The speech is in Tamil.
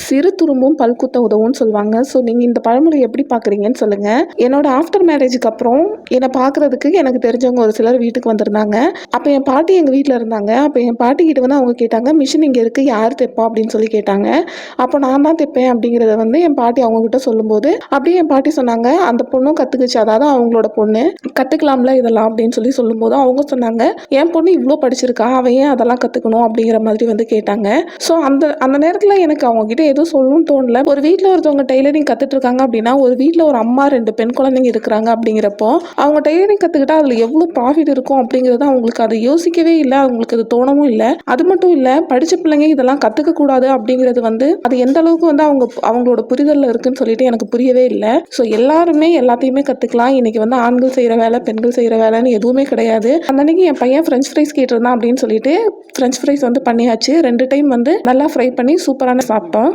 சிறு துரும்பும் பல்குத்த உதவும்னு சொல்லுவாங்க. ஸோ நீங்கள் இந்த பழமொழி எப்படி பார்க்குறீங்கன்னு சொல்லுங்கள். என்னோட ஆஃப்டர் மேரேஜுக்கு அப்புறம் என்னை பார்க்குறதுக்கு எனக்கு தெரிஞ்சவங்க ஒரு சிலர் வீட்டுக்கு வந்திருந்தாங்க. அப்போ என் பாட்டி எங்கள் வீட்டில் இருந்தாங்க. அப்போ என் பாட்டிக்கிட்ட வந்து அவங்க கேட்டாங்க, மிஷின் இங்கே இருக்குது, யார் தைப்பா அப்படின்னு சொல்லி கேட்டாங்க. அப்போ நான் தான் தைப்பேன் அப்படிங்கிறத வந்து என் பாட்டி அவங்கக்கிட்ட சொல்லும்போது அப்படியே என் பாட்டி சொன்னாங்க, அந்த பொண்ணும் கற்றுக்குச்சு, அதாவது அவங்களோட பொண்ணு கற்றுக்கலாம்ல இதெல்லாம் அப்படின்னு சொல்லி சொல்லும்போது அவங்க சொன்னாங்க, என் பொண்ணு இவ்வளோ படிச்சிருக்கா, அவன் ஏன் அதெல்லாம் கற்றுக்கணும் அப்படிங்கிற மாதிரி வந்து கேட்டாங்க. ஸோ அந்த அந்த நேரத்தில் எனக்கு அவங்ககிட்ட எதுவும் சொல்லணும்னு தோணல. ஒரு வீட்டில் ஒருத்தவங்க டெய்லரிங் கற்றுட்டு இருக்காங்க அப்படின்னா, ஒரு வீட்டில் ஒரு அம்மா 2 பெண் குழந்தைங்க இருக்கிறாங்க அப்படிங்கிறப்போ அவங்க டெய்லரிங் கற்றுக்கிட்டா அதில் எவ்வளோ ப்ராஃபிட் இருக்கும் அப்படிங்கிறத அவங்களுக்கு அதை யோசிக்கவே இல்லை, அவங்களுக்கு அது தோணவும் இல்லை. அது மட்டும் இல்லை, படித்த பிள்ளைங்க இதெல்லாம் கற்றுக்கக்கூடாது அப்படிங்கிறது வந்து அது எந்த அளவுக்கு வந்து அவங்களோட புரிதலில் இருக்குன்னு சொல்லிட்டு எனக்கு புரியவே இல்லை. ஸோ எல்லாருமே எல்லாத்தையுமே கற்றுக்கலாம். இன்னைக்கு வந்து ஆண்கள் செய்கிற வேலை, பெண்கள் செய்கிற வேலைன்னு எதுவுமே கிடையாது. அன்னைக்கு என் பையன் ஃப்ரெஞ்ச் ஃப்ரைஸ் கேட்டிருந்தான் அப்படின்னு சொல்லிட்டு ஃப்ரெஞ்ச் ஃப்ரைஸ் வந்து பண்ணியாச்சு. 2 டைம் வந்து நல்லா ஃப்ரை பண்ணி சூப்பரான சாப்பிட்டோம்.